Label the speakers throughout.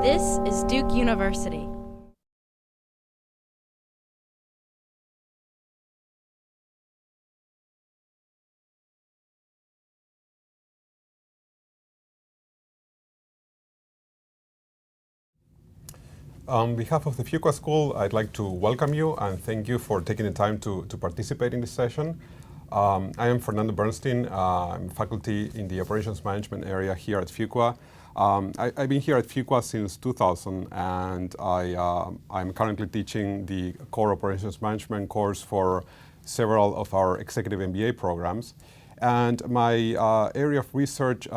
Speaker 1: This is Duke University.
Speaker 2: On behalf of the Fuqua School, I'd like to welcome you and thank you for taking the time to participate in this session. I am Fernando Bernstein. I'm faculty in the Operations Management area here at Fuqua. I've been here at Fuqua since 2000, and I'm currently teaching the Core Operations Management course for several of our executive MBA programs. And my area of research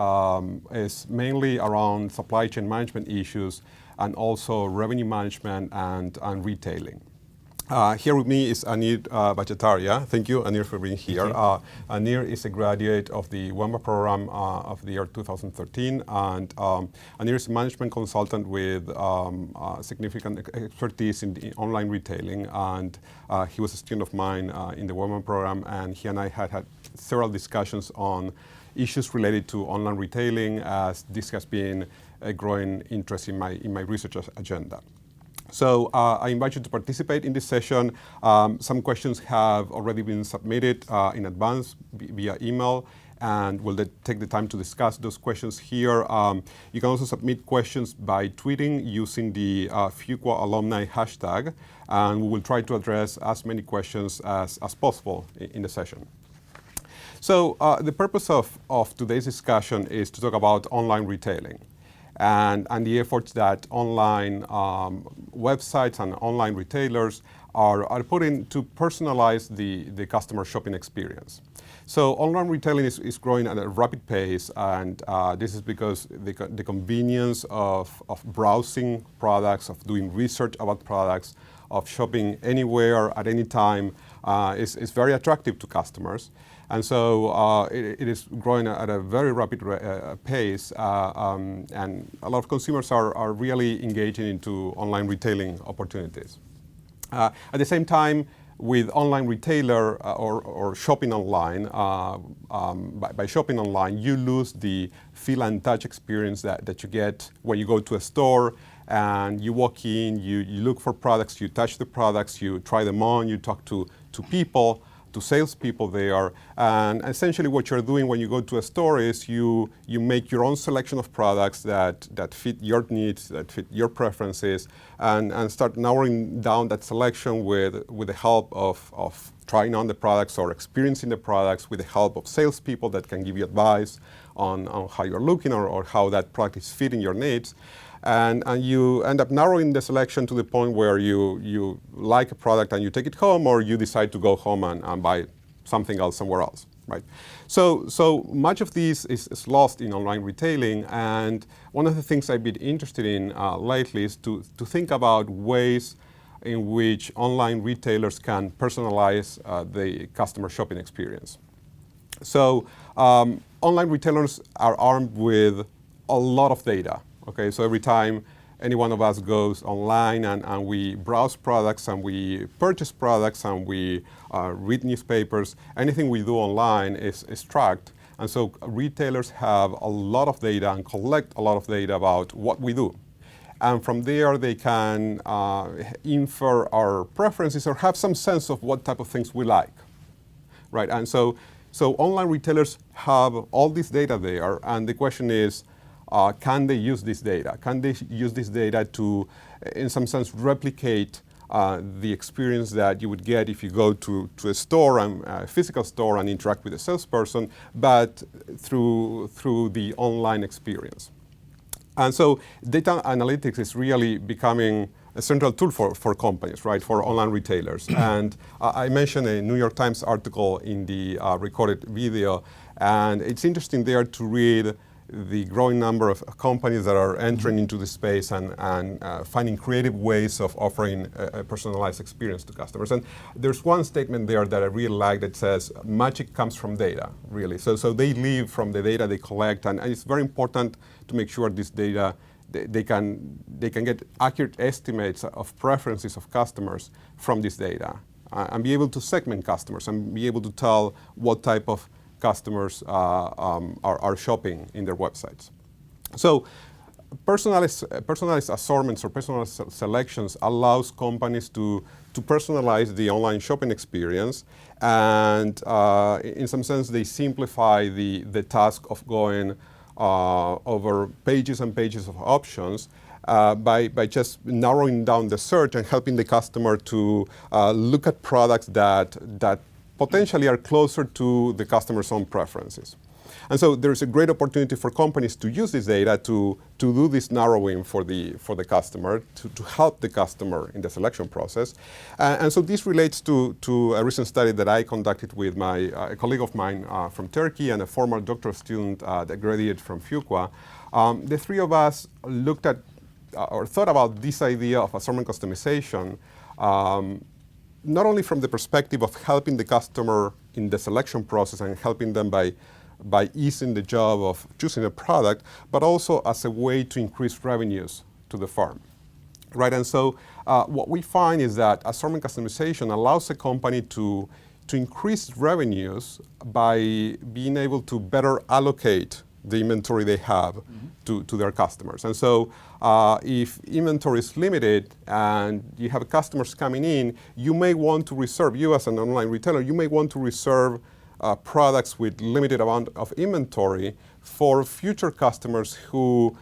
Speaker 2: is mainly around supply chain management issues and also revenue management and retailing. Here with me is Anir Bhattacharya. Thank you, Anir, for being here. Anir is a graduate of the WEMA program of the year 2013, and Anir is a management consultant with significant expertise in online retailing, and he was a student of mine in the WEMA program, and he and I had several discussions on issues related to online retailing, as this has been a growing interest in my research agenda. So I invite you to participate in this session. Some questions have already been submitted in advance via email, and we'll take the time to discuss those questions here. You can also submit questions by tweeting using the Fuqua alumni hashtag, and we will try to address as many questions as possible in the session. So the purpose of today's discussion is to talk about online retailing and the efforts that online websites and online retailers are putting to personalize the customer shopping experience. So online retailing is growing at a rapid pace, and this is because the convenience of browsing products, of doing research about products, of shopping anywhere at any time is very attractive to customers. And so it is growing at a very rapid pace, and a lot of consumers are really engaging into online retailing opportunities. At the same time, with online retailer or shopping online, by shopping online, you lose the feel and touch experience that you get when you go to a store and you walk in, you look for products, you touch the products, you try them on, you talk to people, to salespeople there, and essentially what you're doing when you go to a store is you make your own selection of products that fit your needs, that fit your preferences, and start narrowing down that selection with the help of trying on the products or experiencing the products, with the help of salespeople that can give you advice on how you're looking or how that product is fitting your needs. And you end up narrowing the selection to the point where you like a product and you take it home, or you decide to go home and buy something else somewhere else, right? So much of this is lost in online retailing, and one of the things I've been interested in lately is to think about ways in which online retailers can personalize the customer shopping experience. So online retailers are armed with a lot of data. Okay, so every time any one of us goes online and we browse products and we purchase products and we read newspapers, anything we do online is tracked. And so retailers have a lot of data and collect a lot of data about what we do. And from there, they can infer our preferences or have some sense of what type of things we like, right? And so online retailers have all this data there, and the question is, can they use this data? Can they use this data to, in some sense, replicate the experience that you would get if you go to a store, a physical store, and interact with a salesperson, but through the online experience? And so data analytics is really becoming a central tool for companies, right, for online retailers. And I mentioned a New York Times article in the recorded video, and it's interesting there to read the growing number of companies that are entering into the space and finding creative ways of offering a personalized experience to customers. And there's one statement there that I really like that says, magic comes from data, really. So they live from the data they collect, and it's very important to make sure this data, they can get accurate estimates of preferences of customers from this data, and be able to segment customers and be able to tell what type of customers are shopping in their websites. So personalized assortments or personalized selections allows companies to personalize the online shopping experience, and in some sense they simplify the task of going over pages and pages of options by just narrowing down the search and helping the customer to look at products that potentially are closer to the customer's own preferences. And so there's a great opportunity for companies to use this data to do this narrowing for the customer, to help the customer in the selection process. And so this relates to a recent study that I conducted with a colleague of mine from Turkey and a former doctoral student that graduated from Fuqua. The three of us looked at or thought about this idea of assortment customization, not only from the perspective of helping the customer in the selection process and helping them by easing the job of choosing a product, but also as a way to increase revenues to the firm, right? And so what we find is that assortment customization allows a company to increase revenues by being able to better allocate the inventory they have to their customers. And so if inventory is limited and you have customers coming in, you may want to reserve, you as an online retailer, you may want to reserve products with limited amount of inventory for future customers who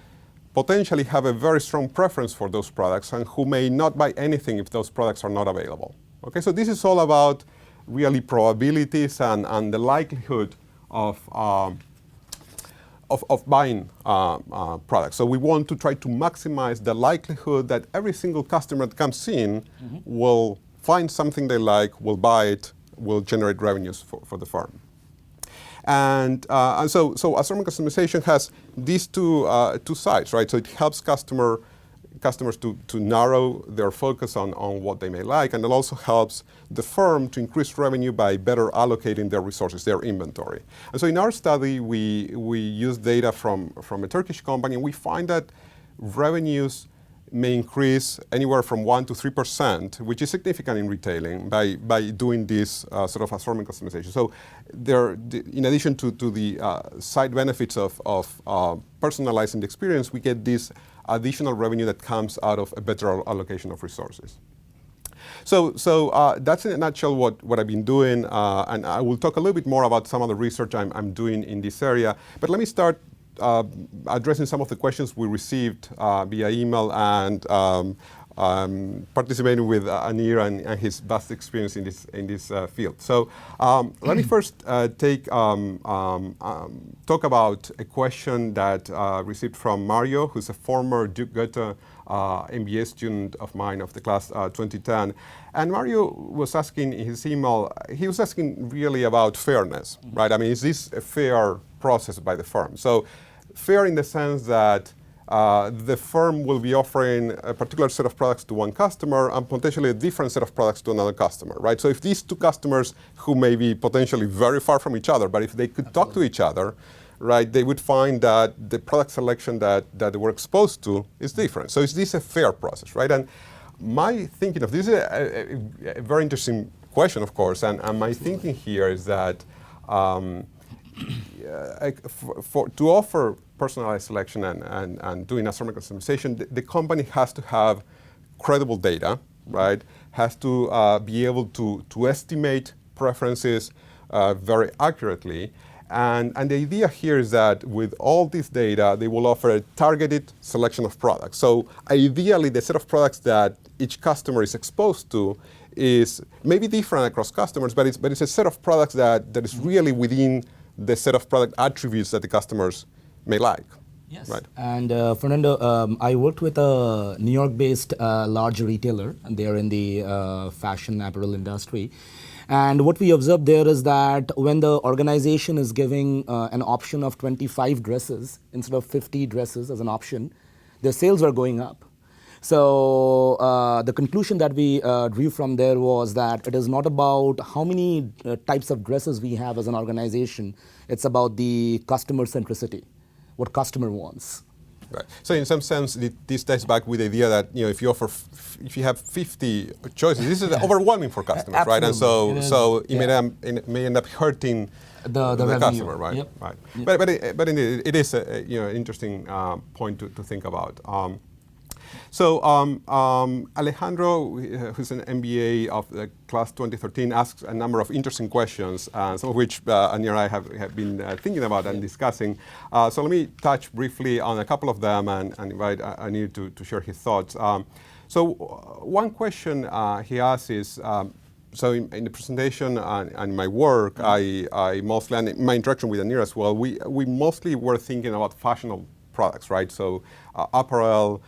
Speaker 2: potentially have a very strong preference for those products and who may not buy anything if those products are not available. Okay, so this is all about really probabilities and the likelihood of buying products. So we want to try to maximize the likelihood that every single customer that comes in will find something they like, will buy it, will generate revenues for the firm. And so assortment customization has these two sides, right? So it helps customers to narrow their focus on what they may like, and it also helps the firm to increase revenue by better allocating their resources, their inventory. And so in our study, we use data from a Turkish company, and we find that revenues may increase anywhere from 1% to 3%, which is significant in retailing, by doing this sort of assortment customization. So in addition to the side benefits of personalizing the experience, we get this additional revenue that comes out of a better allocation of resources. So that's in a nutshell what I've been doing, and I will talk a little bit more about some of the research I'm doing in this area. But let me start addressing some of the questions we received via email and participating with Anir and his vast experience in this field. So let me first talk about a question that received from Mario, who's a former Duke Goethe MBA student of mine of the class 2010. And Mario was asking in his email, he was asking really about fairness, right? I mean, is this a fair process by the firm? So fair in the sense that the firm will be offering a particular set of products to one customer and potentially a different set of products to another customer, right? So if these two customers who may be potentially very far from each other, but if they could talk to each other, right, they would find that the product selection that they were exposed to is different. So is this a fair process, right? And my thinking of this is a very interesting question, of course, and my thinking here is that to offer personalized selection and doing assortment customization, the company has to have credible data, right? Has to be able to estimate preferences very accurately. And the idea here is that with all this data, they will offer a targeted selection of products. So ideally, the set of products that each customer is exposed to is maybe different across customers, but it's a set of products that is really within the set of product attributes that the customers may like.
Speaker 3: Yes.
Speaker 2: Right.
Speaker 3: And Fernando, I worked with a New York-based large retailer, and they are in the fashion apparel industry. And what we observed there is that when the organization is giving an option of 25 dresses instead of 50 dresses as an option, their sales are going up. So the conclusion that we drew from there was that it is not about how many types of dresses we have as an organization. It's about the customer centricity, what customer wants.
Speaker 2: Right. So in some sense, this ties back with the idea that if you offer, if you have 50 choices, this is overwhelming for customers, right? And so it may end up hurting
Speaker 3: the revenue.
Speaker 2: Customer, right?
Speaker 3: Yep.
Speaker 2: Right.
Speaker 3: Yep.
Speaker 2: But indeed, it is an interesting point to think about. So Alejandro, who's an MBA of the class 2013, asks a number of interesting questions, some of which Anya and I have been thinking about and discussing. So let me touch briefly on a couple of them and invite Anya to share his thoughts. So one question he asks is, so in the presentation and my work, I mostly, and in my interaction with Anir as well, we mostly were thinking about fashionable products, right? So apparel,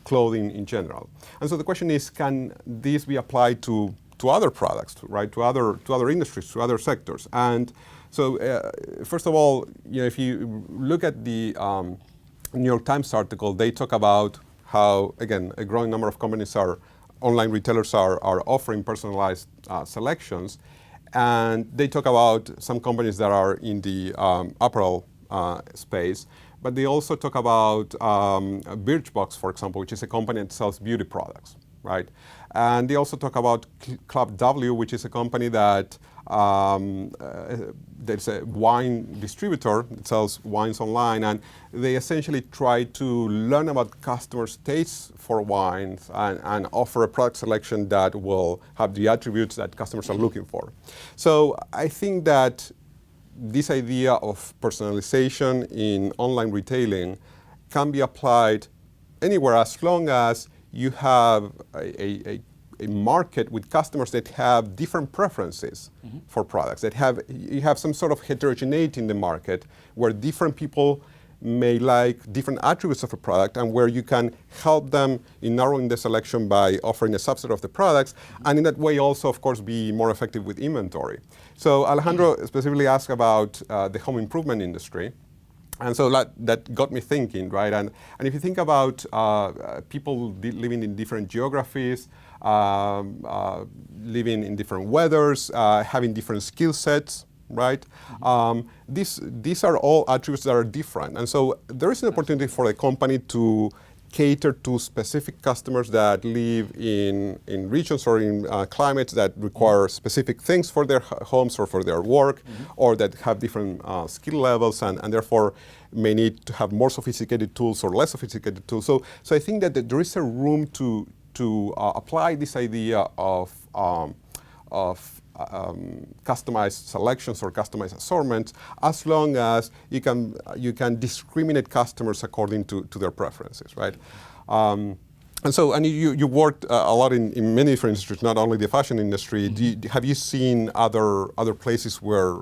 Speaker 2: clothing in general. And so the question is, can this be applied to other products, right? To other industries, to other sectors? And so first of all, if you look at the New York Times article, they talk about how, again, a growing number of companies online retailers are offering personalized selections. And they talk about some companies that are in the apparel space, but they also talk about Birchbox, for example, which is a company that sells beauty products, right? And they also talk about Club W, which is a company that there's a wine distributor that sells wines online, and they essentially try to learn about customers' tastes for wines and offer a product selection that will have the attributes that customers are looking for. So I think that this idea of personalization in online retailing can be applied anywhere as long as you have a market with customers that have different preferences for products, you have some sort of heterogeneity in the market where different people may like different attributes of a product, and where you can help them in narrowing the selection by offering a subset of the products, and in that way also, of course, be more effective with inventory. So Alejandro specifically asked about the home improvement industry. And so that got me thinking, right? And if you think about people living in different geographies, living in different weathers, having different skill sets, right? These are all attributes that are different. And so there is an opportunity for a company to cater to specific customers that live in regions or in climates that require specific things for their homes or for their work, or that have different skill levels and therefore may need to have more sophisticated tools or less sophisticated tools. So I think that there is a room to apply this idea of customized selections or customized assortments, as long as you can discriminate customers according to their preferences, right? And you worked a lot in many different industries, not only the fashion industry. Have you seen other places where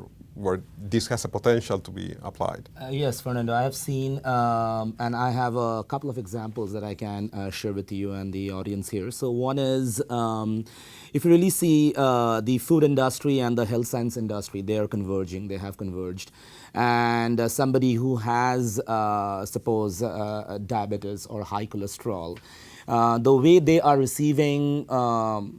Speaker 2: this has a potential to be applied?
Speaker 3: Yes, Fernando, I have seen, and I have a couple of examples that I can share with you and the audience here. So one is, if you really see the food industry and the health science industry, they are converging, they have converged. And somebody who has, suppose, diabetes or high cholesterol, the way they are receiving,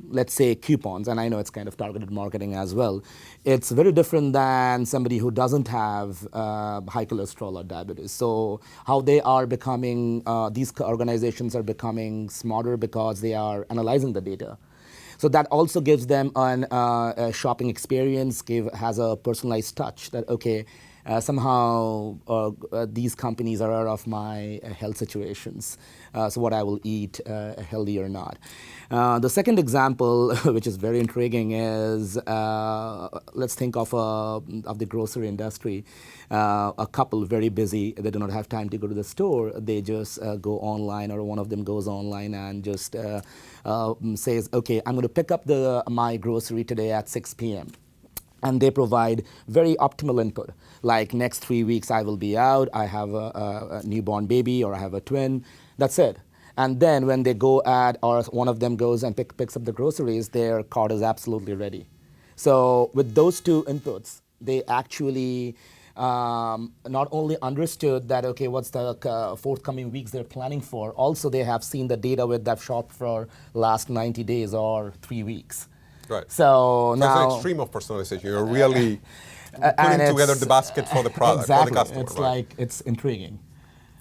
Speaker 3: let's say, coupons, and I know it's kind of targeted marketing as well, it's very different than somebody who doesn't have high cholesterol or diabetes. So how they are becoming, these organizations are becoming smarter because they are analyzing the data. So that also gives them a shopping experience, has a personalized touch that, okay, somehow these companies are aware of my health situations, so what I will eat, healthy or not. The second example, which is very intriguing, is let's think of the grocery industry. A couple very busy, they do not have time to go to the store. They just go online, or one of them goes online and just says, okay, I'm going to pick up my grocery today at 6 p.m. And they provide very optimal input, like next 3 weeks I will be out, I have a newborn baby, or I have a twin, that's it. And then when they go or one of them goes and picks up the groceries, their cart is absolutely ready. So with those two inputs, they actually not only understood that, okay, what's the forthcoming weeks they're planning for, also they have seen the data with that shop for last 90 days or 3 weeks.
Speaker 2: Right.
Speaker 3: So
Speaker 2: that's
Speaker 3: now
Speaker 2: an extreme of personalization. You're really putting together the basket for the product,
Speaker 3: exactly.
Speaker 2: for the customer.
Speaker 3: It's
Speaker 2: right?
Speaker 3: like, it's intriguing.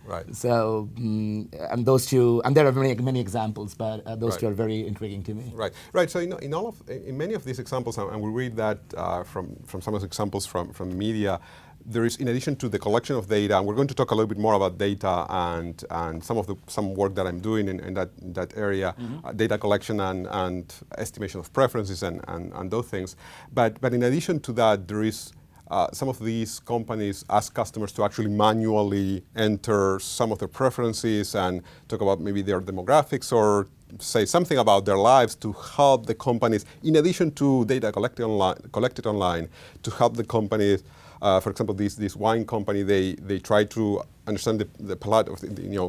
Speaker 2: Right.
Speaker 3: So, and those two, and there are many examples, but those
Speaker 2: Right.
Speaker 3: two are very intriguing to me.
Speaker 2: Right, right. So in many of these examples, and we read that from some of the examples from the media, there is, in addition to the collection of data, and we're going to talk a little bit more about data and some work that I'm doing in that area, data collection and estimation of preferences and those things. But in addition to that, there is some of these companies ask customers to actually manually enter some of their preferences and talk about maybe their demographics or say something about their lives to help the companies, in addition to data collected online, to help the companies. For example, this wine company, they try to understand the palate of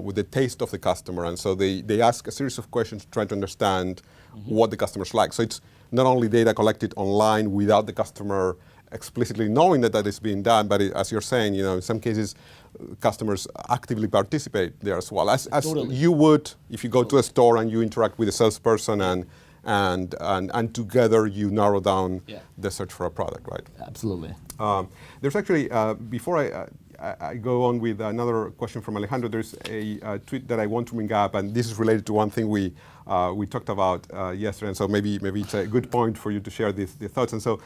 Speaker 2: with the taste of the customer, and so they ask a series of questions to try to understand what the customers like. So it's not only data collected online without the customer explicitly knowing that is being done, but as you're saying, in some cases, customers actively participate there as well, as
Speaker 3: Totally.
Speaker 2: you would if you go to a store and you interact with a salesperson and together you narrow down the search for a product, right?
Speaker 3: Absolutely.
Speaker 2: There's actually, before I go on with another question from Alejandro, there's a tweet that I want to bring up, and this is related to one thing we talked about yesterday, and so maybe it's a good point for you to share these thoughts. And so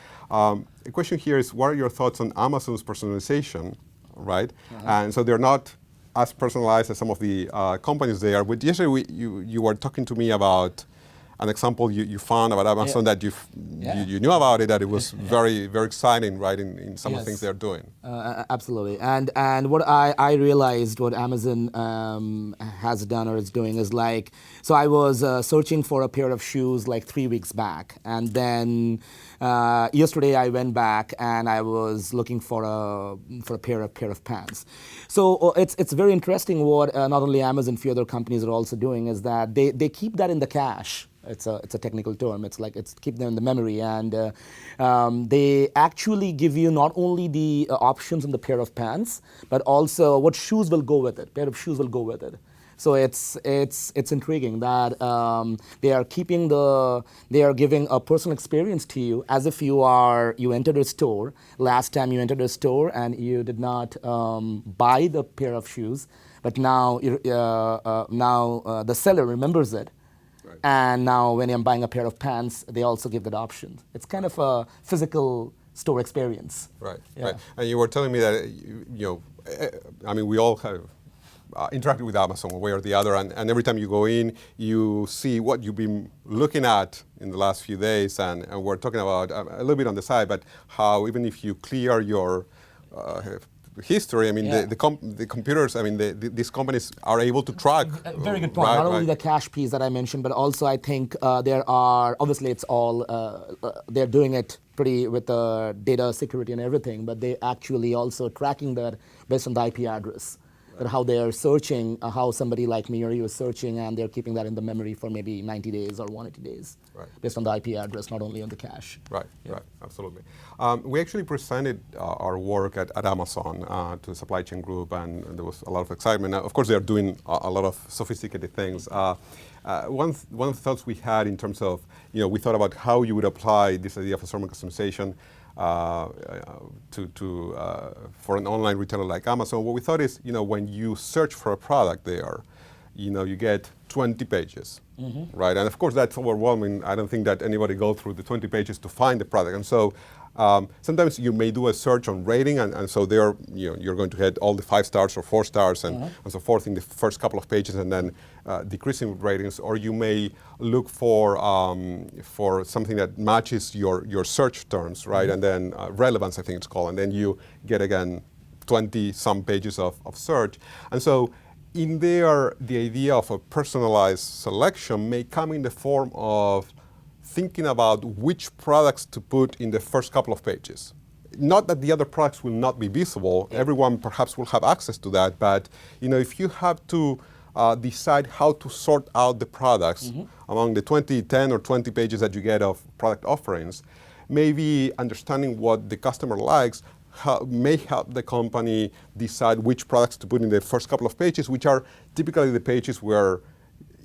Speaker 2: the question here is, what are your thoughts on Amazon's personalization, right? And so they're not as personalized as some of the companies they are. But yesterday you were talking to me about an example you found about Amazon that you knew about it, that it was very, very exciting, right, in some of the things they're doing.
Speaker 3: Absolutely. And what I realized what Amazon has done or is doing is so I was searching for a pair of shoes like 3 weeks back, and then yesterday I went back and I was looking for a pair of pants. So it's very interesting what not only Amazon, few other companies are also doing is that they keep that in the cache. It's a technical term. It's keep them in the memory, and they actually give you not only the options on the pair of pants, but also what shoes will go with it. Pair of shoes will go with it. So it's intriguing that they are giving a personal experience to you as if you entered a store. Last time you entered a store and you did not buy the pair of shoes, but now the seller remembers it. Right. And now when I'm buying a pair of pants, they also give that option. It's kind of a physical store experience.
Speaker 2: Right, right. And you were telling me that, we all have interacted with Amazon one way or the other, and every time you go in, you see what you've been looking at in the last few days, and we're talking about a little bit on the side, but how even if you clear your history, the computers, these companies are able to track.
Speaker 3: Very good point. Not only the cache piece that I mentioned, but also I think there are, obviously it's all, they're doing it pretty with data security and everything, but they actually also tracking that based on the IP address. That how they are searching, how somebody like me or you is searching, and they're keeping that in the memory for maybe 90 days or 180 days, based on the IP address, not only on the cache.
Speaker 2: Right, right, absolutely. We actually presented our work at Amazon to the supply chain group, and there was a lot of excitement. Of course, they are doing a lot of sophisticated things. One of the thoughts we had in terms of, we thought about how you would apply this idea of assortment customization for an online retailer like Amazon. What we thought is, when you search for a product there, you get 20 pages, right? And of course, that's overwhelming. I don't think that anybody go through the 20 pages to find the product. And so sometimes you may do a search on rating, and so there, you're going to get all the 5 stars or 4 stars and so forth in the first couple of pages, and then decreasing with ratings. Or you may look for something that matches your search terms, right? And then relevance, I think it's called, and then you get again 20 some pages of search. And so in there, the idea of a personalized selection may come in the form of thinking about which products to put in the first couple of pages. Not that the other products will not be visible. Everyone perhaps will have access to that, but if you have to decide how to sort out the products among the 10 or 20 pages that you get of product offerings, maybe understanding what the customer likes may help the company decide which products to put in the first couple of pages, which are typically the pages where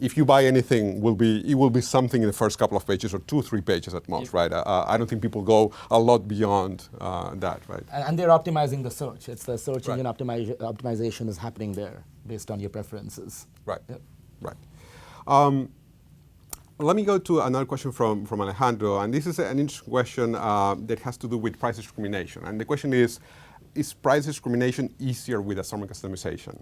Speaker 2: if you buy anything, it will be something in the first couple of pages or 2 or 3 pages at most, right? I don't think people go a lot beyond that, right?
Speaker 3: And they're optimizing the search. It's the search engine optimization is happening there. based on your preferences.
Speaker 2: Right.
Speaker 3: Yep.
Speaker 2: Right. Let me go to another question from Alejandro, and this is an interesting question that has to do with price discrimination. And the question is price discrimination easier with assortment customization?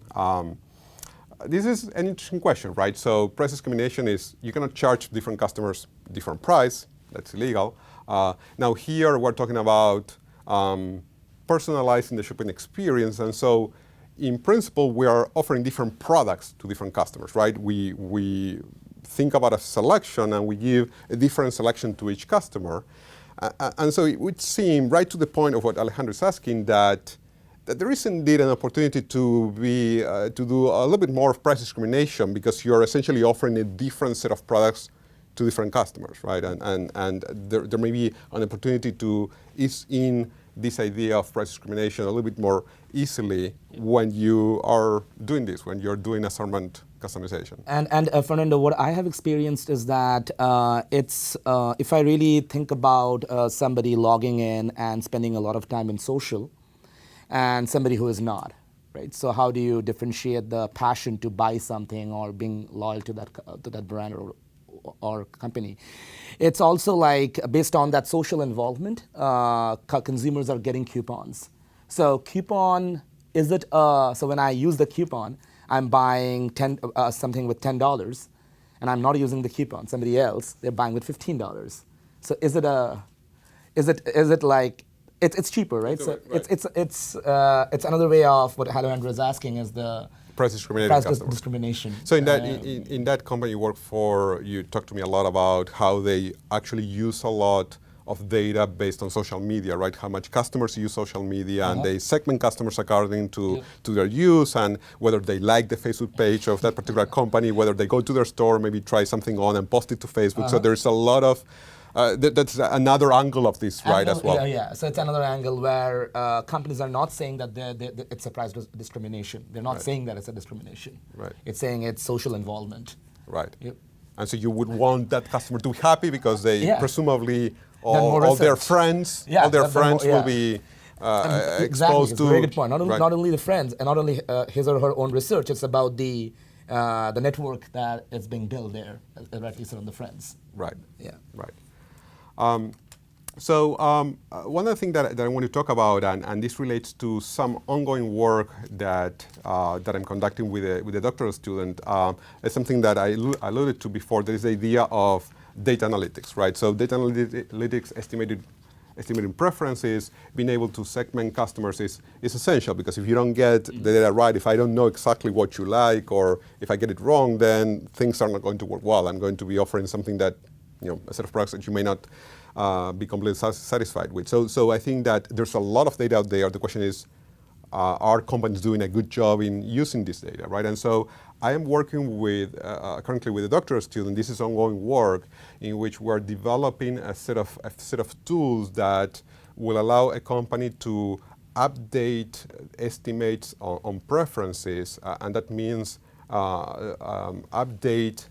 Speaker 2: This is an interesting question, right? So price discrimination is you cannot charge different customers different price. That's illegal. Now here we're talking about personalizing the shopping experience, and so in principle we are offering different products to different customers, right? We think about a selection and we give a different selection to each customer. And so it would seem right to the point of what Alejandro is asking that there is indeed an opportunity to do a little bit more of price discrimination because you're essentially offering a different set of products to different customers, right? And there may be an opportunity to ease in this idea of price discrimination a little bit more easily when you are doing this, when you're doing assortment customization.
Speaker 3: And Fernando, what I have experienced is that it's if I really think about somebody logging in and spending a lot of time in social, and somebody who is not, right? So how do you differentiate the passion to buy something or being loyal to that brand or company? It's also like based on that social involvement, consumers are getting coupons. So coupon, is it, so when I use the coupon, I'm buying something with $10 and I'm not using the coupon. Somebody else, they're buying with $15. So is it like, it's cheaper, right? So
Speaker 2: right.
Speaker 3: It's another way of what Alejandro is asking is the
Speaker 2: price discrimination.
Speaker 3: discrimination.
Speaker 2: So in that company you work for, you talked to me a lot about how they actually use a lot of data based on social media, right? How much customers use social media, and they segment customers according to their use and whether they like the Facebook page of that particular company, whether they go to their store, maybe try something on and post it to Facebook. So there's a lot of that's another angle of this, right, as well.
Speaker 3: Yeah. So it's another angle where companies are not saying that it's a price discrimination. They're not saying that it's a discrimination.
Speaker 2: Right.
Speaker 3: It's saying it's social involvement.
Speaker 2: Right.
Speaker 3: Yep.
Speaker 2: And so you would want that customer to be happy because they presumably
Speaker 3: all
Speaker 2: their friends, will be exposed to.
Speaker 3: It's a very good point. Not only the friends and not only his or her own research. It's about the network that is being built there, at least on the friends.
Speaker 2: Right.
Speaker 3: Yeah.
Speaker 2: Right. So one other thing that I want to talk about, and this relates to some ongoing work that I'm conducting with a doctoral student, is something that I alluded to before. There is the idea of data analytics, right? So data analytics, estimating preferences, being able to segment customers is essential, because if you don't get the data right, if I don't know exactly what you like, or if I get it wrong, then things are not going to work well. I'm going to be offering something that, a set of products that you may not be completely satisfied with. So I think that there's a lot of data out there. The question is, are companies doing a good job in using this data, right? And so I am working currently with a doctoral student. This is ongoing work in which we're developing a set of tools that will allow a company to update estimates on preferences, and that means update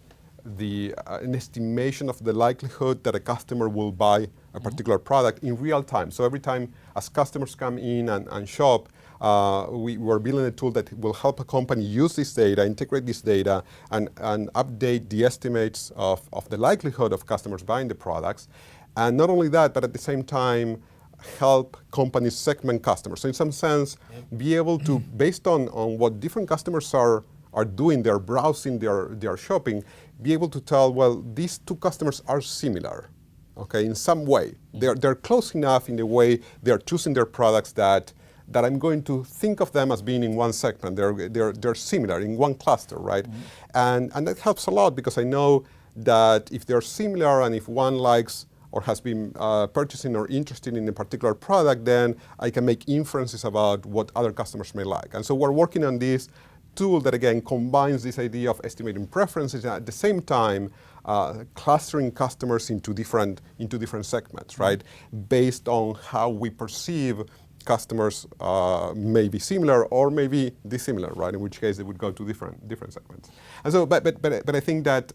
Speaker 2: an estimation of the likelihood that a customer will buy a particular product in real time. So every time as customers come in and shop, we're building a tool that will help a company use this data, integrate this data, and update the estimates of the likelihood of customers buying the products. And not only that, but at the same time, help companies segment customers. So in some sense, be able to, based on what different customers are doing, they're browsing, they're shopping, be able to tell, well, these two customers are similar, okay, in some way. They're close enough in the way they're choosing their products that I'm going to think of them as being in one segment. They're similar in one cluster, right? And that helps a lot, because I know that if they're similar and if one likes or has been purchasing or interested in a particular product, then I can make inferences about what other customers may like. And so we're working on this tool that, again, combines this idea of estimating preferences and at the same time clustering customers into different segments, right? Based on how we perceive customers may be similar or may be dissimilar, right? In which case they would go to different segments. And so, but I think that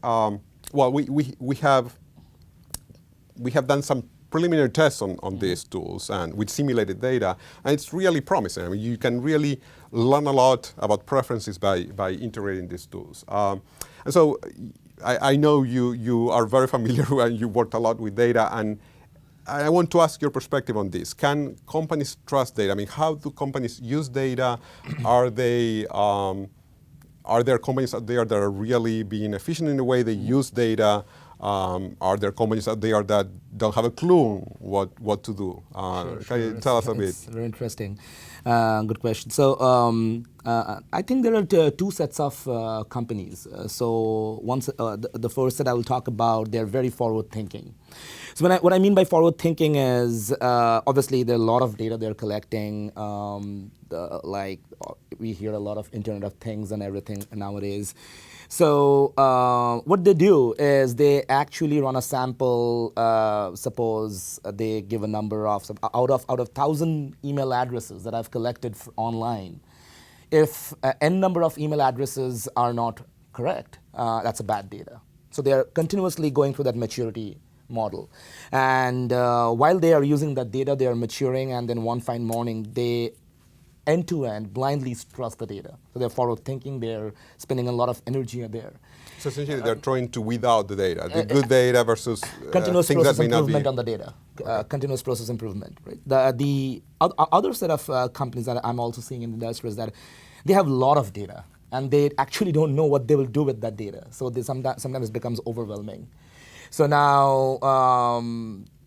Speaker 2: we have done some preliminary tests on these tools and with simulated data, and it's really promising. I mean, you can really learn a lot about preferences by integrating these tools. And so I know you are very familiar and you worked a lot with data, and I want to ask your perspective on this. Can companies trust data? I mean, how do companies use data? Are there companies out there that are really being efficient in the way they use data? Are there companies out there that don't have a clue what to do? Can you tell us a bit?
Speaker 3: It's very interesting. Good question. So I think there are two sets of companies. So the first that I will talk about, they're very forward thinking. So what I mean by forward thinking is obviously there are a lot of data they're collecting. Like we hear a lot of Internet of Things and everything nowadays. So what they do is they actually run a sample. Suppose they give a number of out of 1,000 email addresses that I've collected online. If n number of email addresses are not correct, that's a bad data. So they are continuously going through that maturity model, and while they are using that data, they are maturing, and then one fine morning they end-to-end blindly trust the data. So they're forward thinking, they're spending a lot of energy there.
Speaker 2: So essentially they're trying to weed out the data, the good data versus
Speaker 3: continuous
Speaker 2: things
Speaker 3: process
Speaker 2: that may not be.
Speaker 3: improvement on the data. Continuous process improvement. Right? The other set of companies that I'm also seeing in the industry is that they have a lot of data and they actually don't know what they will do with that data. So sometimes it becomes overwhelming. So now,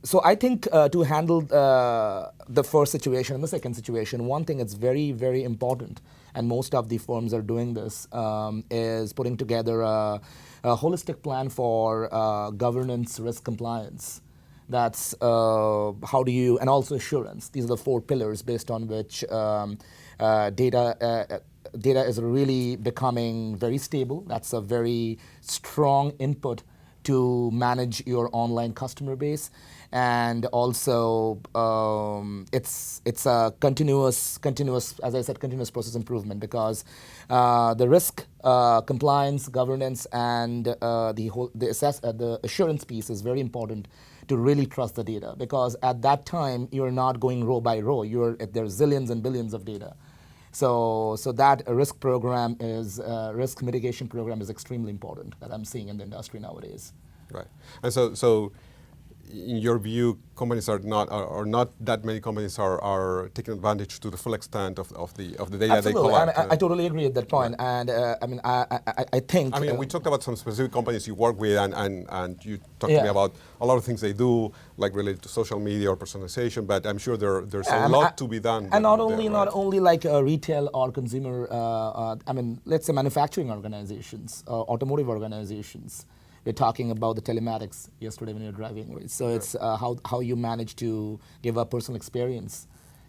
Speaker 3: so I think to handle the first situation and the second situation, one thing that's very, very important, and most of the firms are doing this, is putting together a holistic plan for governance, risk compliance. That's how do you, and also assurance. These are the four pillars based on which data is really becoming very stable. That's a very strong input to manage your online customer base. And also, it's a continuous, as I said, continuous process improvement, because the risk, compliance, governance, and the assurance piece is very important to really trust the data, because at that time you're not going row by row. There's zillions and billions of data. So that risk program is risk mitigation program is extremely important that I'm seeing in the industry nowadays.
Speaker 2: Right, and so in your view, companies are not, or not that many companies are taking advantage to the full extent of the data
Speaker 3: Absolutely.
Speaker 2: they collect.
Speaker 3: And I totally agree at that point. Right. And I mean, I think.
Speaker 2: I mean, we talked about some specific companies you work with, and you talked to me about a lot of things they do, like related to social media or personalization. But I'm sure there's a lot to be done.
Speaker 3: And not only like retail or consumer. I mean, let's say manufacturing organizations, automotive organizations. We're talking about the telematics yesterday when you're driving, right? So it's how you manage to give a personal experience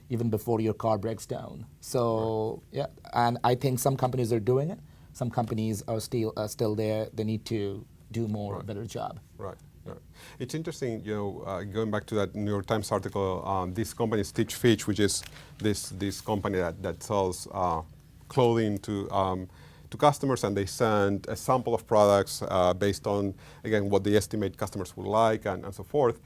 Speaker 3: even before your car breaks down. So yeah, and I think some companies are doing it. Some companies are still there. They need to do more, better job.
Speaker 2: Right. Right. It's interesting, going back to that New York Times article, this company Stitch Fitch, which is this company that sells clothing to customers, and they send a sample of products based on, again, what they estimate customers would like and so forth.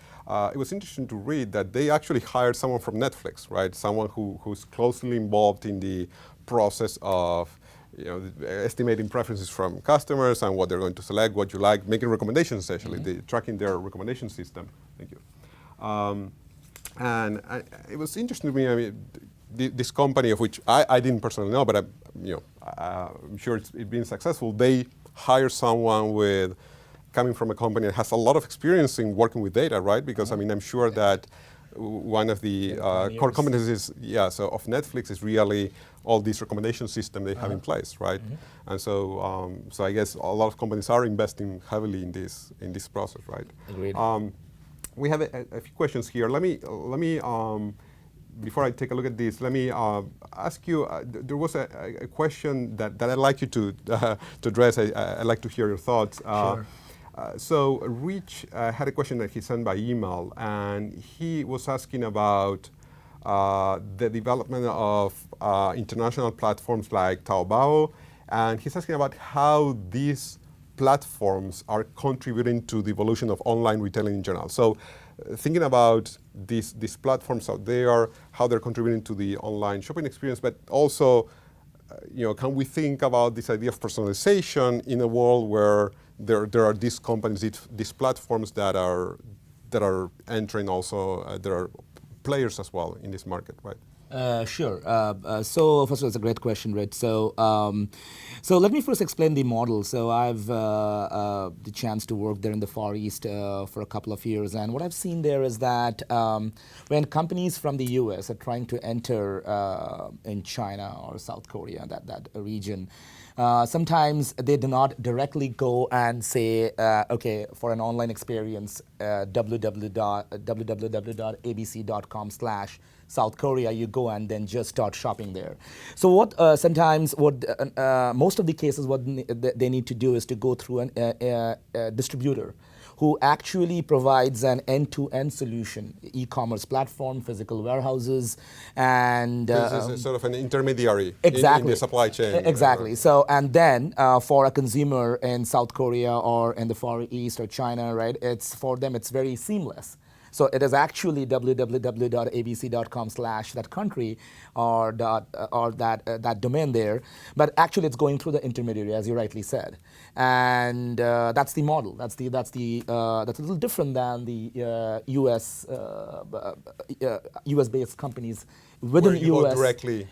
Speaker 2: It was interesting to read that they actually hired someone from Netflix, right? Someone who's closely involved in the process of estimating preferences from customers and what they're going to select, what you like, making recommendations, essentially, tracking their recommendation system. Thank you. And it was interesting to me, I mean, this company, of which I didn't personally know, but I'm sure it's been successful. They hire someone coming from a company that has a lot of experience in working with data, right? Because I mean, I'm sure that one of the core competencies, of Netflix is really all these recommendation system they have in place, right? And so I guess a lot of companies are investing heavily in this process, right?
Speaker 3: Agreed.
Speaker 2: We have a few questions here. Let me. Before I take a look at this, let me ask you, there was a question that I'd like you to address. I'd like to hear your thoughts.
Speaker 3: Sure.
Speaker 2: So Rich had a question that he sent by email, and he was asking about the development of international platforms like Taobao, and he's asking about how these platforms are contributing to the evolution of online retailing in general. So thinking about these platforms out there, how they're contributing to the online shopping experience, but also, can we think about this idea of personalization in a world where there are these companies, these platforms that are entering also, there are players as well in this market, right?
Speaker 3: Sure. So first of all, it's a great question, Rich. So let me first explain the model. So I've the chance to work there in the Far East for a couple of years, and what I've seen there is that when companies from the U.S. are trying to enter in China or South Korea, that region, sometimes they do not directly go and say, okay, for an online experience, www.abc.com/South Korea, you go and then just start shopping there. So what most of the cases, what they need to do is to go through a distributor who actually provides an end-to-end solution, e-commerce platform, physical warehouses, and
Speaker 2: this is sort of an intermediary
Speaker 3: exactly.
Speaker 2: in the supply chain.
Speaker 3: Exactly. So, and then for a consumer in South Korea or in the Far East or China, right? It's for them, it's very seamless. So it is actually www.abc.com/that country or that domain there, but actually it's going through the intermediary, as you rightly said, and that's the model. That's a little different than the US-based companies within the US.
Speaker 2: Directly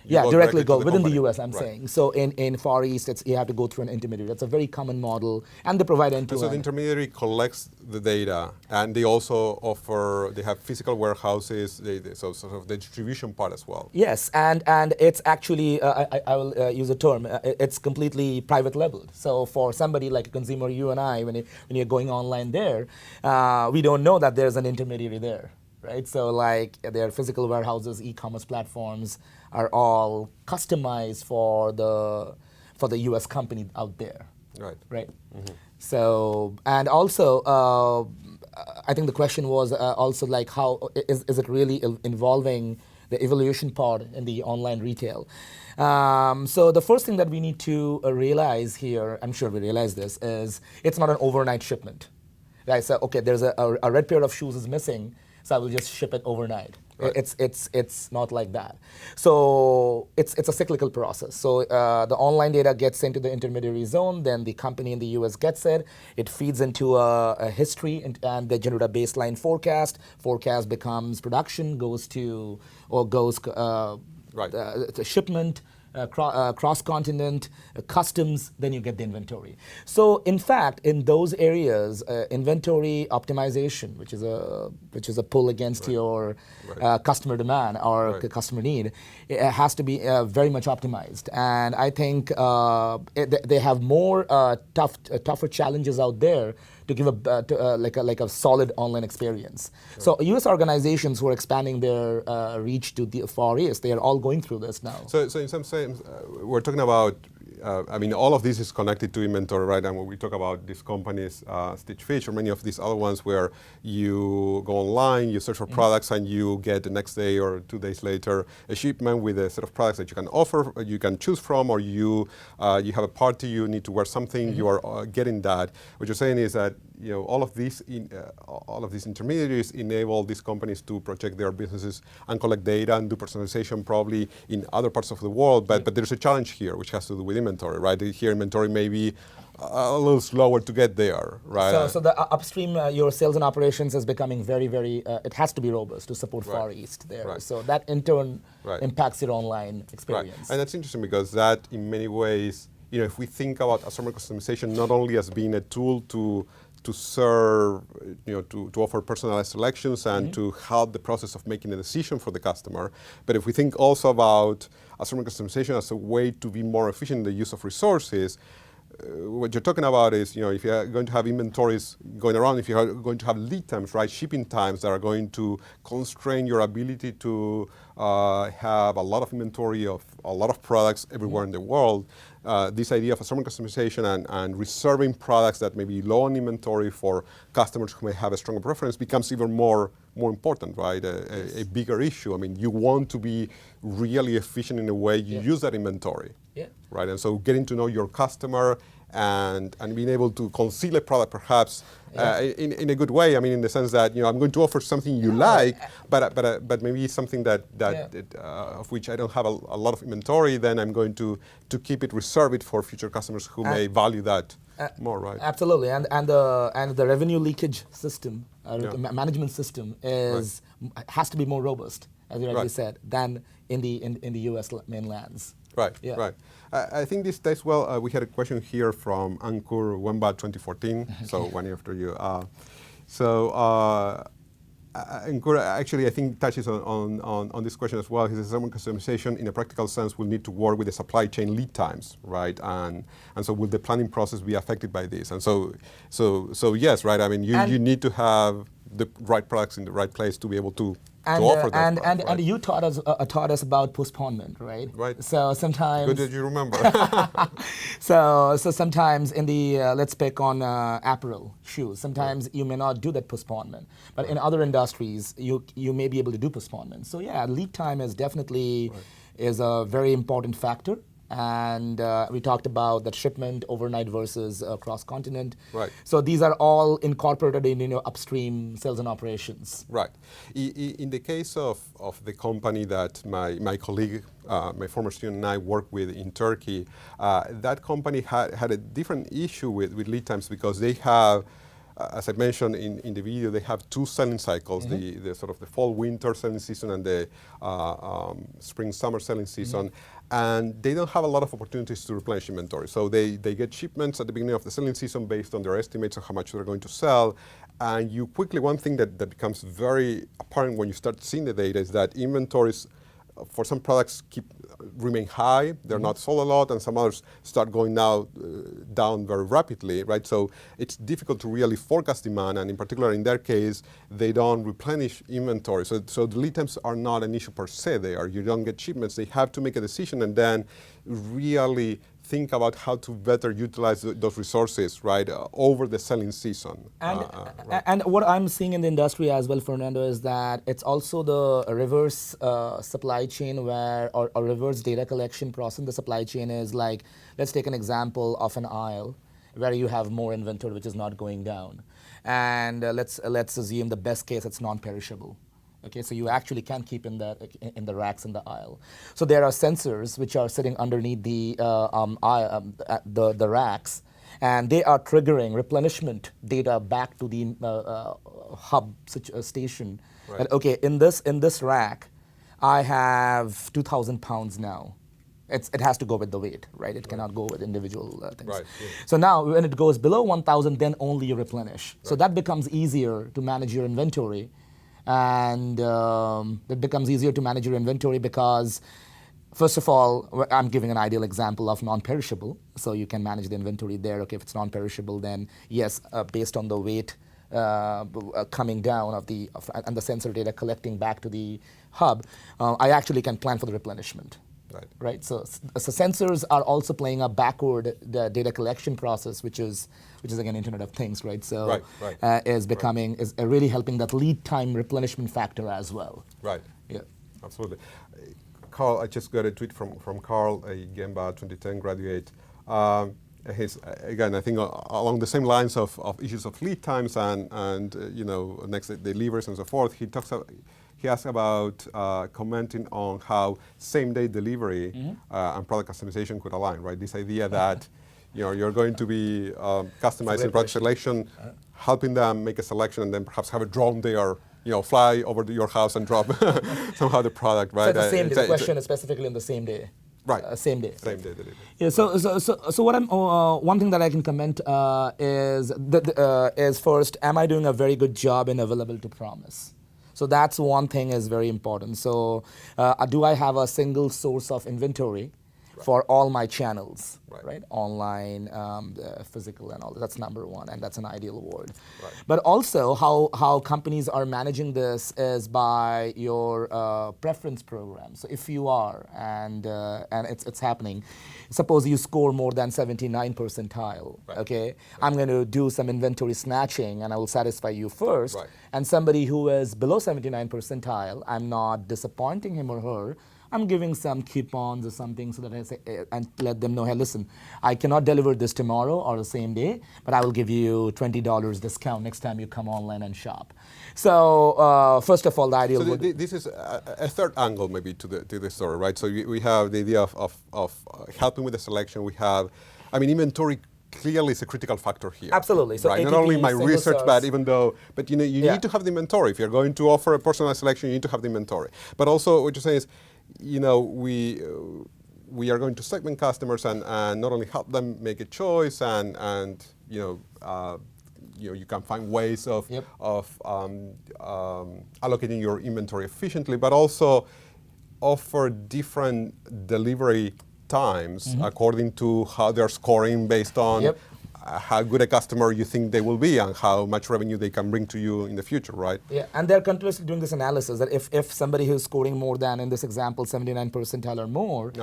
Speaker 3: go within the US. I'm
Speaker 2: right.
Speaker 3: saying. So in Far East, you have to go through an intermediary. That's a very common model, and they provide end-to-end.
Speaker 2: So the intermediary collects the data, and they also offer. They have physical warehouses. So sort of the distribution part as well.
Speaker 3: Yes, and it's actually I will use a term. It's completely private labeled. So for somebody like a consumer, you and I, when you're going online there, we don't know that there's an intermediary there. Right, so like their physical warehouses, e-commerce platforms are all customized for the U.S. company out there.
Speaker 2: Right.
Speaker 3: Right. Mm-hmm. So, and also, I think the question was also like, how is it really involving the evaluation part in the online retail? So the first thing that we need to realize here, I'm sure we realize this, is it's not an overnight shipment. Right. So okay, there's a red pair of shoes is missing. So I will just ship it overnight. Right. It's not like that. So it's a cyclical process. So the online data gets into the intermediary zone, then the company in the US gets it. It feeds into a history, and they generate a baseline forecast. Forecast becomes production, goes to shipment. Cross-continent, customs, then you get the inventory. So in fact, in those areas, inventory optimization, which is a pull against your customer demand or customer need, it has to be very much optimized. And I think they have more tougher challenges out there to give a solid online experience. Sure. So U.S. organizations who are expanding their reach to the Far East, they are all going through this now.
Speaker 2: So in some sense, we're talking about, all of this is connected to inventory, right? And when we talk about these companies, Stitch Fitch or many of these other ones where you go online, you search for products, and you get the next day or 2 days later a shipment with a set of products that you can offer, you can choose from, or you have a party, you need to wear something, you are getting that. What you're saying is that all of these intermediaries enable these companies to project their businesses and collect data and do personalization probably in other parts of the world. But there's a challenge here, which has to do with inventory, right? Here, inventory may be a little slower to get there, right?
Speaker 3: So the upstream, your sales and operations is becoming very, very. It has to be robust to support Far East there.
Speaker 2: Right.
Speaker 3: So that in turn impacts your online experience.
Speaker 2: Right. And that's interesting because that, in many ways, if we think about assortment customization not only as being a tool to serve, to offer personalized selections and to help the process of making a decision for the customer. But if we think also about assortment customization as a way to be more efficient in the use of resources, what you're talking about is, if you're going to have inventories going around, if you're going to have lead times, right, shipping times that are going to constrain your ability to have a lot of inventory of a lot of products everywhere in the world, this idea of assortment customization and reserving products that may be low on inventory for customers who may have a stronger preference becomes even more important, right? A bigger issue. You want to be really efficient in the way you use that inventory.
Speaker 3: Yeah.
Speaker 2: Right, and so getting to know your customer and being able to conceal a product perhaps in a good way. I mean, in the sense that I'm going to offer something you like, but maybe something that of which I don't have a lot of inventory. Then I'm going to keep it, reserve it for future customers who may value that more, right?
Speaker 3: Absolutely, and the revenue leakage system, management system has to be more robust, as you rightly said, than in the U.S. mainlands.
Speaker 2: Right, right. I think this ties well. We had a question here from Ankur Wemba 2014, so one year after you. Ankur actually, I think, touches on this question as well. He says, some customization in a practical sense will need to work with the supply chain lead times, right? And so will the planning process be affected by this? And so yes, right? I mean, you need to have the right products in the right place to be able to offer that.
Speaker 3: And you taught us about postponement, right?
Speaker 2: Right.
Speaker 3: So sometimes.
Speaker 2: Good that you remember.
Speaker 3: so sometimes in the let's pick on apparel, shoes. Sometimes you may not do that postponement, but in other industries you may be able to do postponement. So yeah, lead time is definitely is a very important factor. And we talked about that shipment overnight versus cross-continent.
Speaker 2: Right.
Speaker 3: So these are all incorporated in upstream sales and operations.
Speaker 2: Right. In the case of the company that my colleague, my former student and I worked with in Turkey, that company had a different issue with lead times because they have, as I mentioned in the video, they have two selling cycles, the sort of the fall-winter selling season and the spring-summer selling season. And they don't have a lot of opportunities to replenish inventory. So they get shipments at the beginning of the selling season based on their estimates of how much they're going to sell. And you quickly, one thing that becomes very apparent when you start seeing the data is that inventories for some products remain high, they're not sold a lot, and some others start going now down very rapidly, right? So it's difficult to really forecast demand, and in particular in their case, they don't replenish inventory. So the lead times are not an issue per se. You don't get shipments. They have to make a decision and then really think about how to better utilize those resources, right, over the selling season.
Speaker 3: And what I'm seeing in the industry as well, Fernando, is that it's also the reverse supply chain or reverse data collection process in the supply chain is like, let's take an example of an aisle where you have more inventory which is not going down. And let's assume the best case it's non-perishable. Okay, so you actually can keep in the racks in the aisle. So there are sensors which are sitting underneath the racks, and they are triggering replenishment data back to the hub station. Right. And okay, in this rack, I have 2,000 pounds now. It has to go with the weight, right? It cannot go with individual things.
Speaker 2: Right. Yeah.
Speaker 3: So now, when it goes below 1,000, then only you replenish. Right. So that becomes easier to manage your inventory. And it becomes easier to manage your inventory because, first of all, I'm giving an ideal example of non-perishable, so you can manage the inventory there. Okay, if it's non-perishable, then yes, based on the weight coming down and the sensor data collecting back to the hub, I actually can plan for the replenishment. Right. So sensors are also playing a backward data collection process, which is again Internet of Things, right? So is really helping that lead time replenishment factor as well.
Speaker 2: Right.
Speaker 3: Yeah.
Speaker 2: Absolutely. Carl, I just got a tweet from Carl, a Gemba 2010 graduate. Again, I think along the same lines of issues of lead times and next day deliveries and so forth. He asked about commenting on how same-day delivery and product customization could align, right? This idea that you're going to be customizing product selection, helping them make a selection, and then perhaps have a drone there, fly over to your house and drop somehow the product, right?
Speaker 3: So it's the same day. The question is specifically on the same day.
Speaker 2: Right.
Speaker 3: Same day.
Speaker 2: Same day delivery.
Speaker 3: Yeah. So what I'm one thing that I can comment is first, am I doing a very good job in available to promise? So that's one thing is very important. So do I have a single source of inventory for all my channels, right? Online, physical, and all that. That's number one, and that's an ideal world. Right. But also, how companies are managing this is by your preference program. So if you are, and it's happening, suppose you score more than 79 percentile, okay? I'm going to do some inventory snatching, and I will satisfy you first. Right. And somebody who is below 79 percentile, I'm not disappointing him or her. I'm giving some coupons or something so that I say, and let them know, hey, listen, I cannot deliver this tomorrow or the same day, but I will give you $20 discount next time you come online and shop. So first of all, the ideal
Speaker 2: this is a third angle maybe to the story, right? So we have the idea of helping with the selection. We have, I mean, inventory clearly is a critical factor here.
Speaker 3: Absolutely. So
Speaker 2: right?
Speaker 3: ATP,
Speaker 2: Not only my research,
Speaker 3: source.
Speaker 2: but you need to have the inventory. If you're going to offer a personalized selection, you need to have the inventory. But also what you're saying is, we are going to segment customers and not only help them make a choice and you can find ways of allocating your inventory efficiently, but also offer different delivery times according to how they're scoring based on how good a customer you think they will be and how much revenue they can bring to you in the future, right?
Speaker 3: Yeah, and they're continuously doing this analysis that if somebody who's scoring more than, in this example, 79 percentile or more,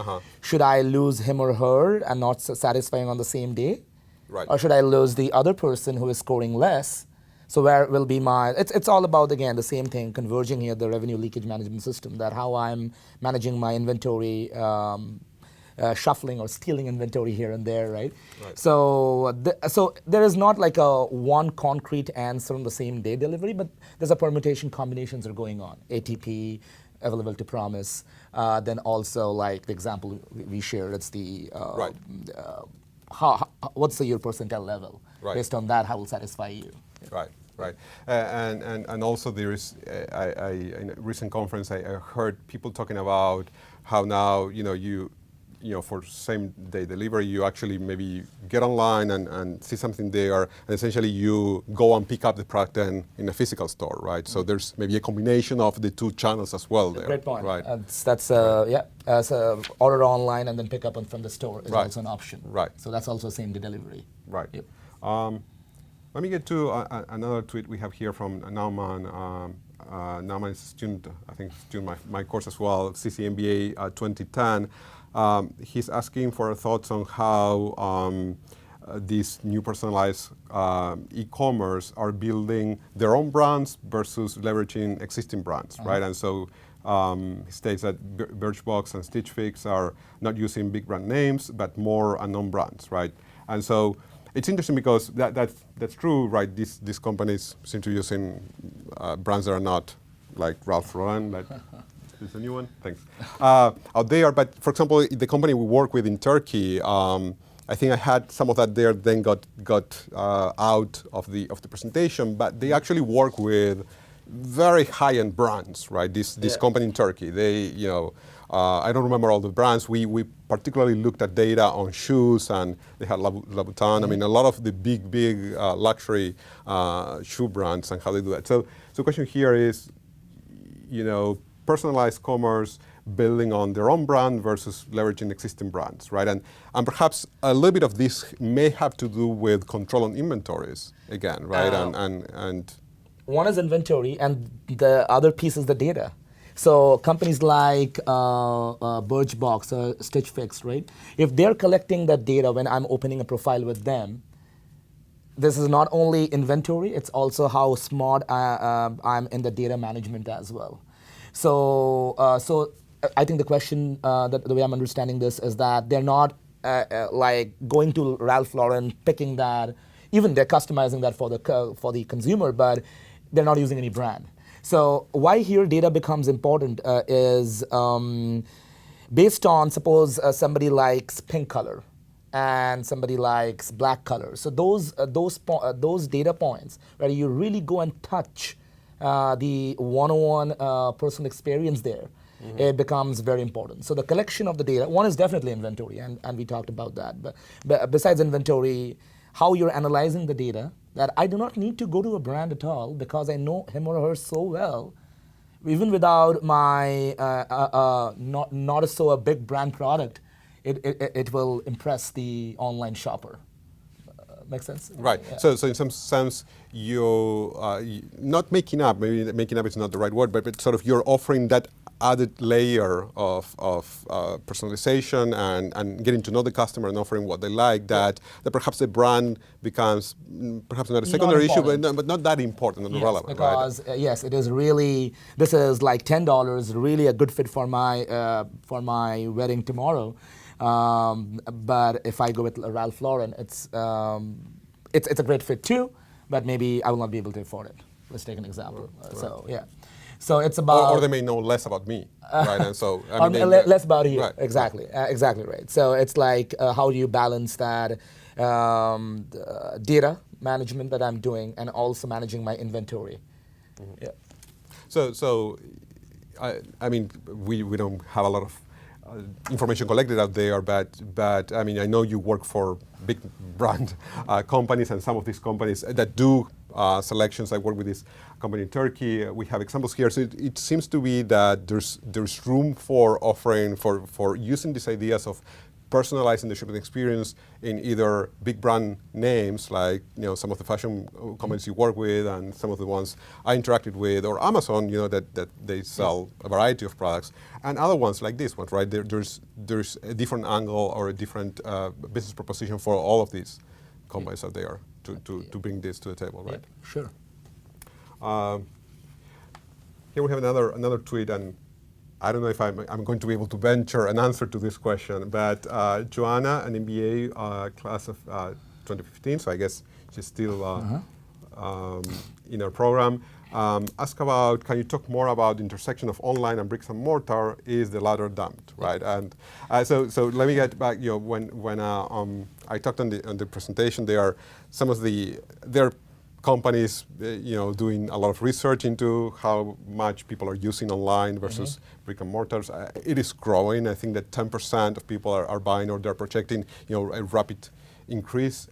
Speaker 3: should I lose him or her and not satisfying on the same day?
Speaker 2: Right.
Speaker 3: Or should I lose the other person who is scoring less? So where will be my, it's all about, again, the same thing, converging here, the revenue leakage management system, that how I'm managing my inventory, shuffling or stealing inventory here and there, right? So there is not like a one concrete answer on the same day delivery, but there's a permutation, combinations are going on. ATP, available to promise, then also like the example we shared, it's the, what's the year percentile level? Based on that, how will satisfy you?
Speaker 2: Right. And also there is, in a recent conference, I heard people talking about how now, for same day delivery, you actually maybe get online and see something there, and essentially you go and pick up the product then in a physical store, right? So there's maybe a combination of the two channels as well there.
Speaker 3: Great point.
Speaker 2: Right.
Speaker 3: So order online and then pick up from the store is also an option.
Speaker 2: Right.
Speaker 3: So that's also same day delivery.
Speaker 2: Right.
Speaker 3: Yep.
Speaker 2: Let me get to another tweet we have here from Nauman. Nauman is a student, I think, my course as well, CCMBA 2010. He's asking for thoughts on how these new personalized e-commerce are building their own brands versus leveraging existing brands, right? And so he states that Birchbox and Stitch Fix are not using big brand names, but more unknown brands, right? And so it's interesting because that's true, right? These companies seem to be using brands that are not like Ralph Lauren, but is a new one? Thanks. Out there, but for example, the company we work with in Turkey, I think I had some of that there, then got out of the presentation, but they actually work with very high-end brands, right? This company in Turkey, they, I don't remember all the brands. We particularly looked at data on shoes, and they had Louboutin. I mean, a lot of the big luxury shoe brands and how they do that. So the question here is, personalized commerce building on their own brand versus leveraging existing brands, right? And perhaps a little bit of this may have to do with control on inventories again, right? And
Speaker 3: one is inventory, and the other piece is the data. So companies like Birchbox or Stitch Fix, right? If they're collecting that data when I'm opening a profile with them, this is not only inventory, it's also how smart I'm in the data management as well. So I think the question, the way I'm understanding this is that they're not like going to Ralph Lauren, picking that, even they're customizing that for the consumer, but they're not using any brand. So why here data becomes important is based on, suppose somebody likes pink color and somebody likes black color. So those data points where you really go and touch the one-on-one personal experience there, it becomes very important. So the collection of the data, one is definitely inventory, and we talked about that. But besides inventory, how you're analyzing the data, that I do not need to go to a brand at all because I know him or her so well, even without my not so a big brand product, it will impress the online shopper. Make sense?
Speaker 2: Right. Yeah. So in some sense, you're not making up. Maybe making up is not the right word, but sort of you're offering that added layer of personalization and getting to know the customer and offering what they like, that perhaps the brand becomes perhaps not a secondary issue, but not that important and relevant.
Speaker 3: Because
Speaker 2: right?
Speaker 3: Yes, it is really, this is like $10, really a good fit for my wedding tomorrow. But if I go with Ralph Lauren, it's a great fit too, but maybe I will not be able to afford it. Let's take an example. So yeah. So it's about,
Speaker 2: or they may know less about me, right? And so
Speaker 3: less about you,
Speaker 2: right,
Speaker 3: exactly, exactly right. So it's like, how do you balance that data management that I'm doing and also managing my inventory? Mm-hmm. Yeah.
Speaker 2: So, I mean, we don't have a lot of information collected out there, but I mean, I know you work for big brand companies, and some of these companies that do selections. I work with this company in Turkey. We have examples here. So it seems to be that there's room for offering, for using these ideas of personalizing the shopping experience in either big brand names like some of the fashion companies you work with and some of the ones I interacted with, or Amazon, that they sell a variety of products, and other ones like this one, right? There's a different angle or a different business proposition for all of these companies out there to bring this to the table, right?
Speaker 3: Yeah, sure.
Speaker 2: Here we have another tweet, and I don't know if I'm going to be able to venture an answer to this question, but Joanna, an MBA class of 2015, so I guess she's still in our program, asked about, can you talk more about the intersection of online and bricks and mortar? Is the latter dumped, right? And so let me get back. When I talked on the presentation, there are some of there companies, doing a lot of research into how much people are using online versus brick and mortars. It is growing. I think that 10% of people are buying, or they're projecting, a rapid increase.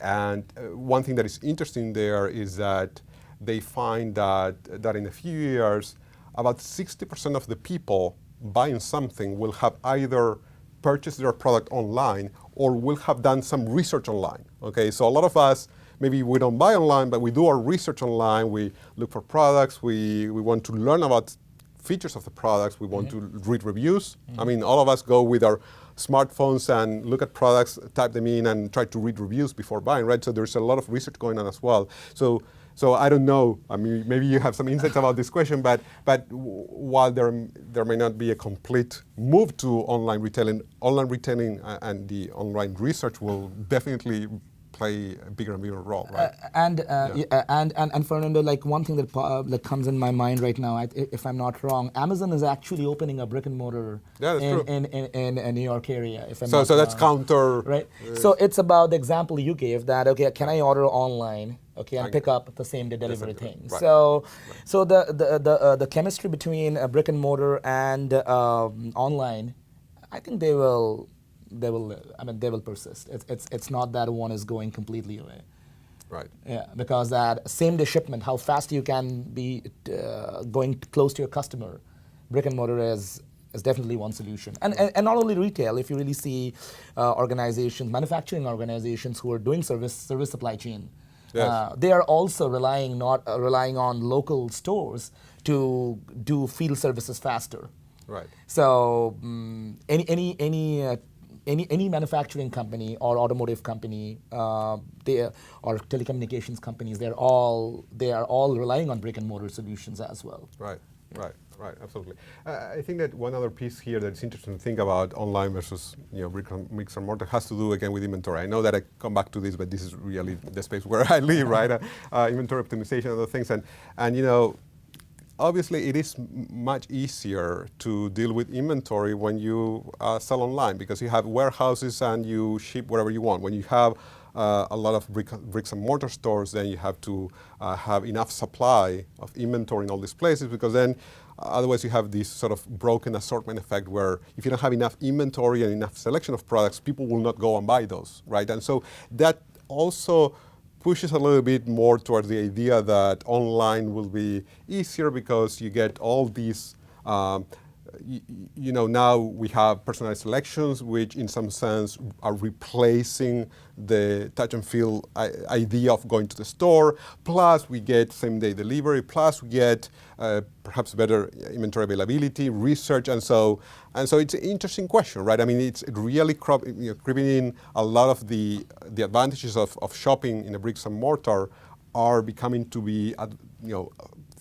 Speaker 2: And one thing that is interesting there is that they find that in a few years, about 60% of the people buying something will have either purchased their product online or will have done some research online. Okay, so a lot of us, maybe we don't buy online, but we do our research online. We look for products. We want to learn about features of the products. We want to read reviews. I mean, all of us go with our smartphones and look at products, type them in, and try to read reviews before buying, right? So there's a lot of research going on as well. So I don't know. I mean, maybe you have some insights about this question, but while there may not be a complete move to online retailing and the online research will definitely play a bigger and bigger role, right?
Speaker 3: And Fernando, like one thing that comes in my mind right now, if I'm not wrong, Amazon is actually opening a brick and mortar in a New York area. If I'm not
Speaker 2: so that's
Speaker 3: wrong.
Speaker 2: counter,
Speaker 3: right? So it's about the example you gave that, okay, can I order online, okay, and pick up the same day delivery thing.
Speaker 2: Right.
Speaker 3: So the chemistry between a brick and mortar and online, I think they will persist. It's not that one is going completely away.
Speaker 2: Right.
Speaker 3: Yeah, because that same day shipment, how fast you can be going close to your customer, brick and mortar is definitely one solution. And not only retail, if you really see organizations, manufacturing organizations who are doing service supply chain, they are also relying on local stores to do field services faster.
Speaker 2: Right.
Speaker 3: So any manufacturing company or automotive company, or telecommunications companies, they are all relying on brick and mortar solutions as well.
Speaker 2: Right. Right, absolutely. I think that one other piece here that's interesting to think about online versus bricks and mortar has to do again with inventory. I know that I come back to this, but this is really the space where I live, right? Inventory optimization and other things, and obviously, it is much easier to deal with inventory when you sell online because you have warehouses and you ship wherever you want. When you have a lot of bricks and mortar stores, then you have to have enough supply of inventory in all these places, because then otherwise you have this sort of broken assortment effect where if you don't have enough inventory and enough selection of products, people will not go and buy those, right? And so that also pushes a little bit more towards the idea that online will be easier because you get all these now we have personalized selections, which in some sense are replacing the touch and feel idea of going to the store. Plus we get same-day delivery. Plus we get perhaps better inventory availability, research, and so it's an interesting question, right? I mean, it's really creeping in a lot of the advantages of shopping in a bricks and mortar are becoming to be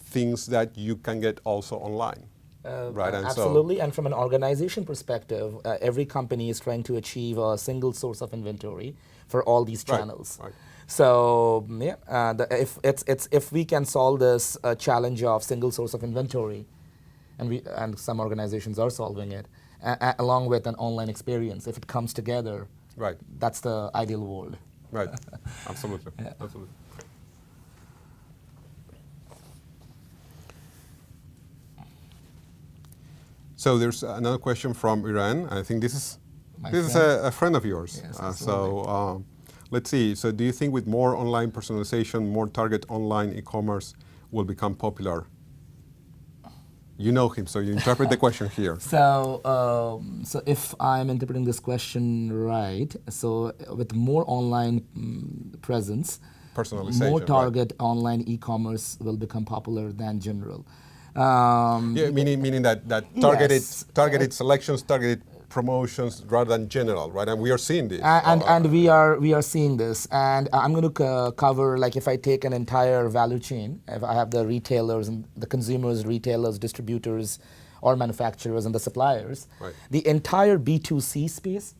Speaker 2: things that you can get also online. Right, and
Speaker 3: absolutely, and from an organization perspective, every company is trying to achieve a single source of inventory for all these channels.
Speaker 2: Right.
Speaker 3: So if we can solve this challenge of single source of inventory, and some organizations are solving it, along with an online experience, if it comes together,
Speaker 2: right,
Speaker 3: that's the ideal world.
Speaker 2: Right, absolutely, absolutely. So there's another question from Iran. I think this is a friend of yours.
Speaker 3: Yes,
Speaker 2: Let's see. So do you think with more online personalization, more target online e-commerce will become popular? You know him, so you interpret the question here.
Speaker 3: So if I'm interpreting this question right, so with more online presence,
Speaker 2: personalization,
Speaker 3: more target online e-commerce will become popular than general.
Speaker 2: Meaning that targeted selections, targeted promotions rather than general, right? And we are seeing this.
Speaker 3: And we are seeing this. And I'm going to cover, like, if I take an entire value chain, if I have the retailers and the consumers, retailers, distributors, or manufacturers and the suppliers,
Speaker 2: right,
Speaker 3: the entire B2C space,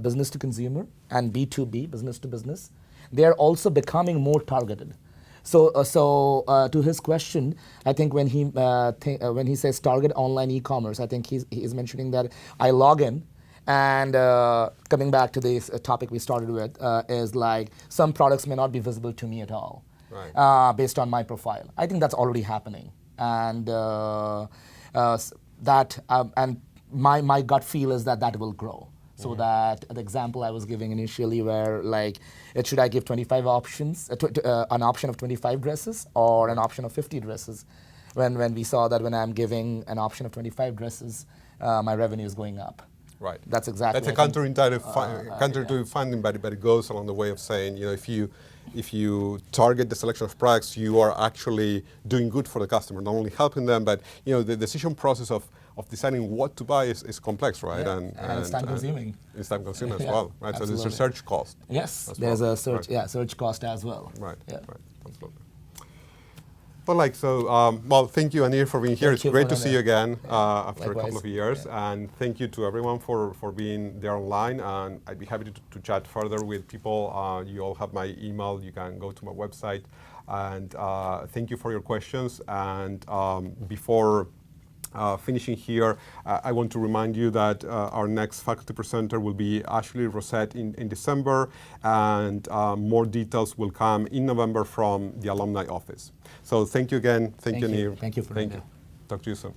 Speaker 3: business to consumer, and B2B, business to business, they are also becoming more targeted. So to his question, I think when he says target online e-commerce, I think he's mentioning that I log in, and coming back to this topic we started with, is like some products may not be visible to me at all,
Speaker 2: right,
Speaker 3: based on my profile. I think that's already happening, and my gut feel is that will grow. So that the example I was giving initially, where like, should I give 25 options, an option of 25 dresses or an option of 50 dresses? When we saw that when I'm giving an option of 25 dresses, my revenue is going up.
Speaker 2: Right.
Speaker 3: That's exactly.
Speaker 2: That's a counterintuitive finding, but it goes along the way of saying, if you target the selection of products, you are actually doing good for the customer, not only helping them, but the decision process of deciding what to buy is complex, right?
Speaker 3: Yeah. And it's time consuming.
Speaker 2: It's time consuming as well, right?
Speaker 3: Absolutely.
Speaker 2: So there's research cost.
Speaker 3: Yes, there's a search,
Speaker 2: right,
Speaker 3: search cost as well.
Speaker 2: Right,
Speaker 3: yeah,
Speaker 2: right, absolutely. Well, thank you, Anir, for being here. It's great to see you again after a couple of years. Yeah. And thank you to everyone for being there online. And I'd be happy to chat further with people. You all have my email. You can go to my website. And thank you for your questions. And before finishing here, I want to remind you that our next faculty presenter will be Ashley Rosette in December, and more details will come in November from the alumni office. So thank you again. Thank you, Nir.
Speaker 3: Thank you, Fernando.
Speaker 2: Thank you. Talk to you soon.